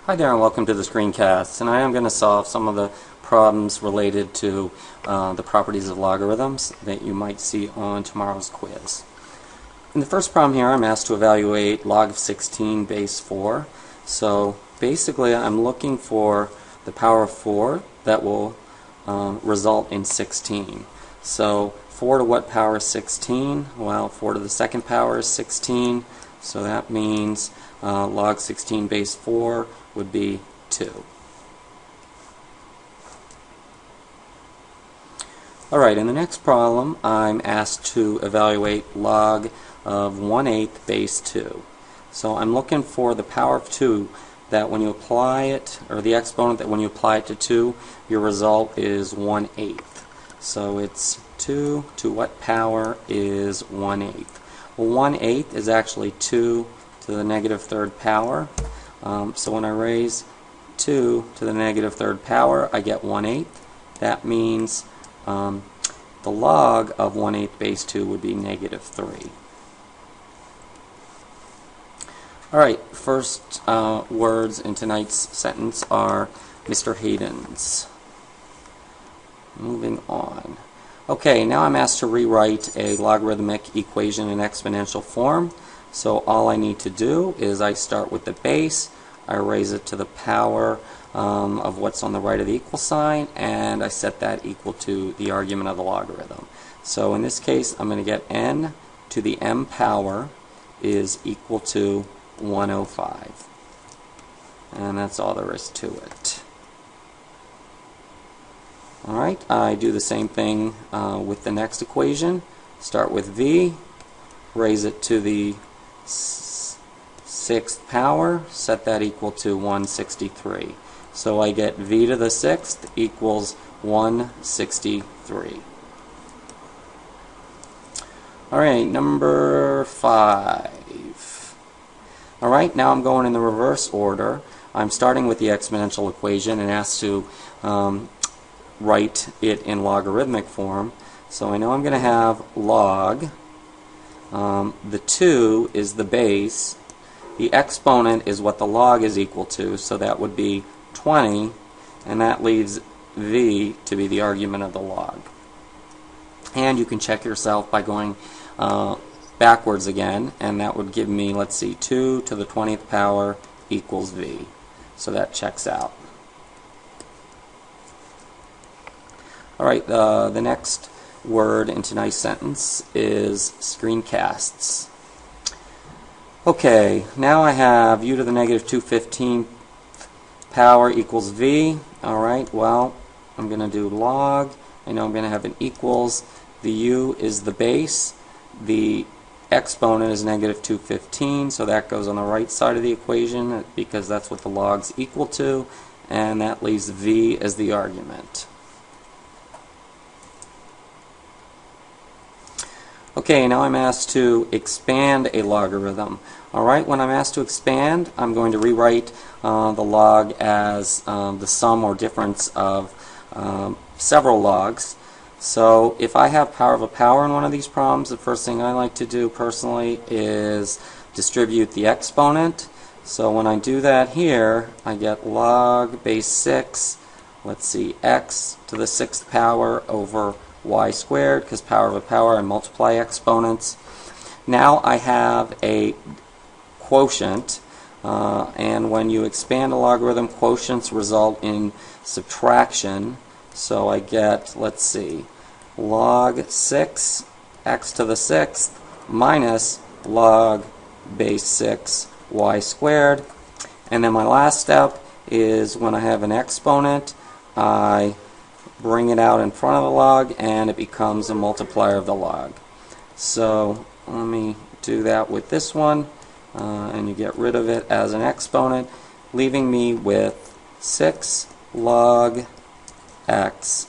Hi there and welcome to the screencast. Tonight I'm going to solve some of the problems related to the properties of logarithms that you might see on tomorrow's quiz. In the first problem here I'm asked to evaluate log of 16 base 4. So basically I'm looking for the power of 4 that will result in 16. So 4 to what power is 16? Well, 4 to the second power is 16. So that means log 16 base 4 would be 2. Alright, in the next problem I'm asked to evaluate log of 1/8 base 2. So I'm looking for the power of 2 that when you apply it, or the exponent that when you apply it to 2, your result is 1/8. So it's 2 to what power is 1/8? Well, 1/8 is actually 2 to the negative third power. So when I raise 2 to the negative third power, I get 1/8. That means the log of 1/8 base 2 would be negative 3. Alright, first words in tonight's sentence are Mr. Hayden's. Moving on. Okay, now I'm asked to rewrite a logarithmic equation in exponential form. So all I need to do is I start with the base, I raise it to the power of what's on the right of the equal sign, and I set that equal to the argument of the logarithm. So in this case I'm going to get n to the m power is equal to 105. And that's all there is to it. Alright, I do the same thing with the next equation. Start with v, raise it to the sixth power, set that equal to 163. So I get v to the sixth equals 163. Alright, number 5. Alright, now I'm going in the reverse order. I'm starting with the exponential equation and asked to write it in logarithmic form. So I know I'm going to have log. The 2 is the base. The exponent is what the log is equal to, so that would be 20, and that leaves v to be the argument of the log. And you can check yourself by going backwards again, and that would give me, let's see, 2 to the 20th power equals v. So that checks out. Alright, the next word in tonight's sentence is screencasts. Okay, now I have u to the negative 215th power equals v. Alright, well, I'm going to do log. I know I'm going to have an equals. The u is the base. The exponent is negative 215, so that goes on the right side of the equation because that's what the log's equal to, and that leaves v as the argument. Okay, now I'm asked to expand a logarithm. Alright, when I'm asked to expand, I'm going to rewrite the log as the sum or difference of several logs. So if I have power of a power in one of these problems, the first thing I like to do personally is distribute the exponent. So when I do that here, I get log base 6, let's see, x to the 6th power over y squared, because power of a power, I multiply exponents. Now I have a quotient, and when you expand a logarithm, quotients result in subtraction. So I get, let's see, log 6 x to the 6th minus log base 6 y squared. And then my last step is when I have an exponent, I bring it out in front of the log and it becomes a multiplier of the log. So let me do that with this one, and you get rid of it as an exponent, leaving me with 6 log x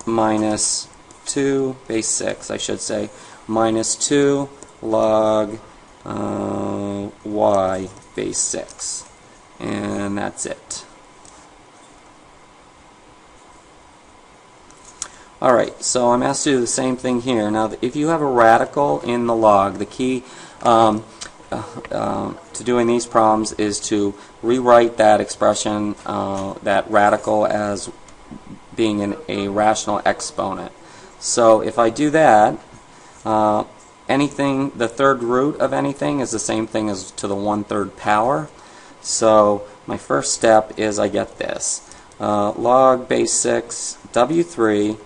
minus 2 base 6, I should say, minus 2 log y base 6. And that's it. Alright, so I'm asked to do the same thing here. Now, if you have a radical in the log, the key to doing these problems is to rewrite that expression, that radical, as being a rational exponent. So if I do that, anything, the third root of anything is the same thing as to the 1/3 power. So my first step is I get this. Log base 6 W3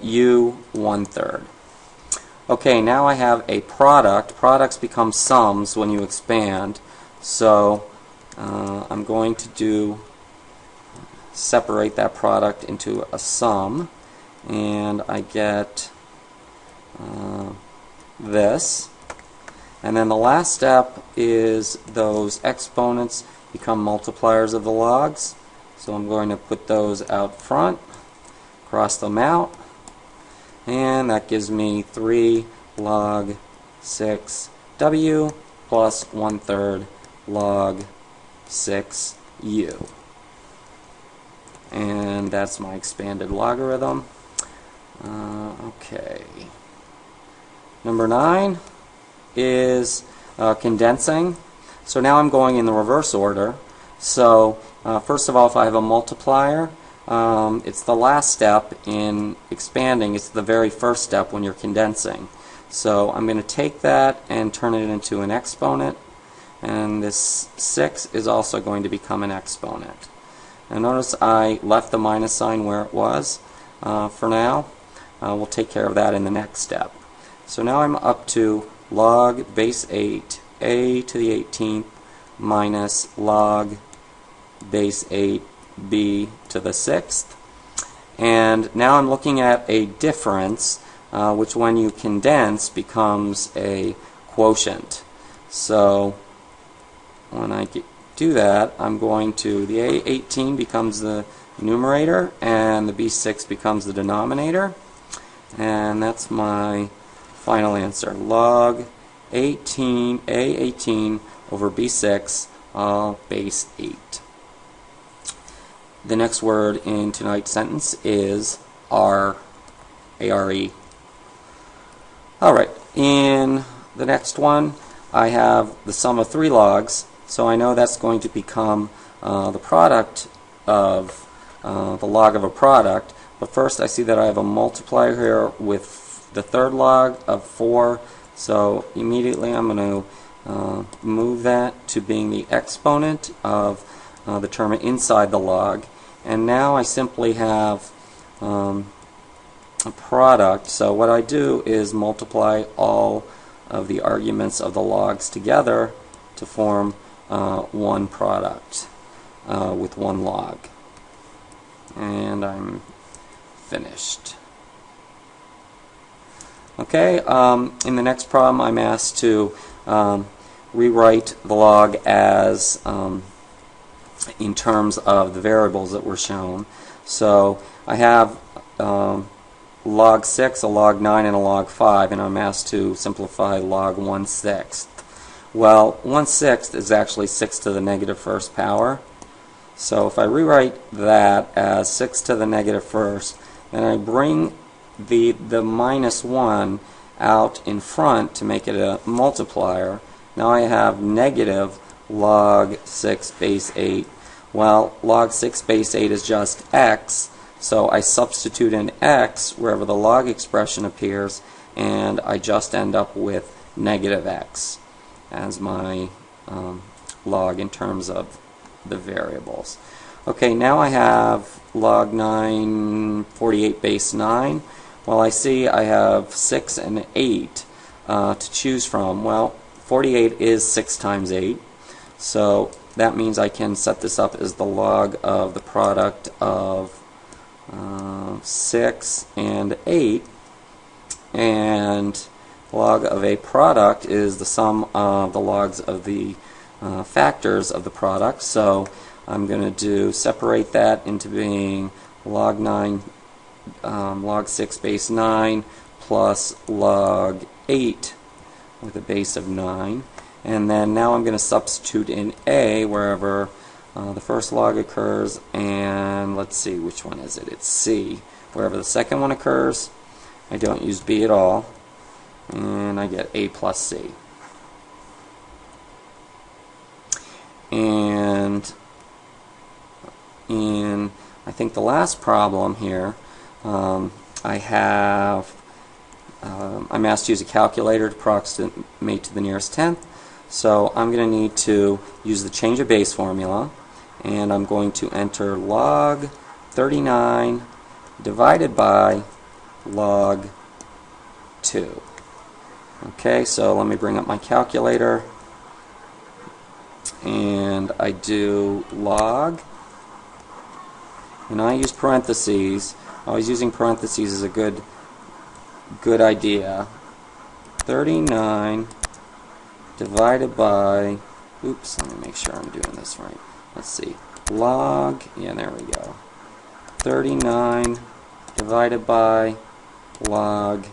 U 1/3. Okay, now I have a product. Products become sums when you expand. So I'm going to separate that product into a sum, and I get this. And then the last step is those exponents become multipliers of the logs. So I'm going to put those out front, cross them out, and that gives me 3 log 6 W plus 1/3 log 6 U. And that's my expanded logarithm. Okay. Number 9 is condensing. So now I'm going in the reverse order. So first of all, if I have a multiplier, it's the last step in expanding. It's the very first step when you're condensing. So I'm going to take that and turn it into an exponent, and this 6 is also going to become an exponent. And notice I left the minus sign where it was for now. We'll take care of that in the next step. So now I'm up to log base 8 a to the 18th minus log base 8 b to the 6th. And now I'm looking at a difference, which when you condense becomes a quotient. So when I do that, I'm going to, the A18 becomes the numerator and the B6 becomes the denominator, and that's my final answer. Log 18, A18 over B6, all base 8. The next word in tonight's sentence is are, A-R-E. Alright, in the next one I have the sum of 3 logs, so I know that's going to become the product of the log of a product. But first I see that I have a multiplier here with the third log of 4, so immediately I'm going to move that to being the exponent of the term inside the log. And now I simply have a product. So what I do is multiply all of the arguments of the logs together to form one product with one log. And I'm finished. Okay, in the next problem I'm asked to rewrite the log as in terms of the variables that were shown. So I have log 6, a log 9, and a log 5, and I'm asked to simplify log 1/6. Well, 1/6 is actually 6 to the negative first power. So if I rewrite that as 6 to the negative first, then I bring the minus 1 out in front to make it a multiplier. Now I have negative log 6 base 8. Well, log 6 base 8 is just x, so I substitute in x wherever the log expression appears, and I just end up with negative x as my log in terms of the variables. Okay, now I have log 9 48 base 9. Well, I see I have 6 and 8 to choose from. Well, 48 is 6 times 8, so that means I can set this up as the log of the product of 6 and 8, and log of a product is the sum of the logs of the factors of the product. So I'm going to separate that into being log 9, log 6 base 9 plus log 8 with a base of 9. And then now I'm going to substitute in A wherever the first log occurs, and let's see, which one is it? It's C. Wherever the second one occurs, I don't use B at all, and I get A plus C. And in, I think, the last problem here, I'm asked to use a calculator to approximate to the nearest tenth. So I'm going to need to use the change of base formula, and I'm going to enter log 39 divided by log 2. Okay, so let me bring up my calculator, and I do log, and I use parentheses. Always using parentheses is a good idea. 39 divided by, oops, let me make sure I'm doing this right. Let's see, log, yeah, there we go. 39 divided by log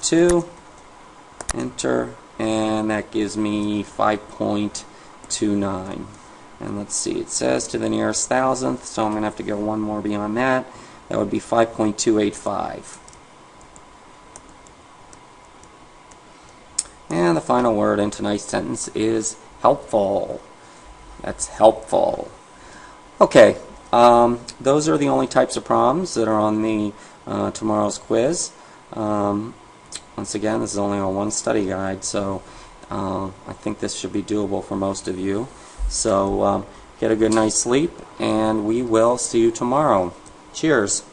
2, enter, and that gives me 5.29. And let's see, it says to the nearest thousandth, so I'm going to have to go one more beyond that. That would be 5.285. And the final word in tonight's sentence is helpful. That's helpful. Okay, those are the only types of problems that are on the tomorrow's quiz. Once again, this is only on one study guide, so I think this should be doable for most of you. So get a good night's sleep, and we will see you tomorrow. Cheers.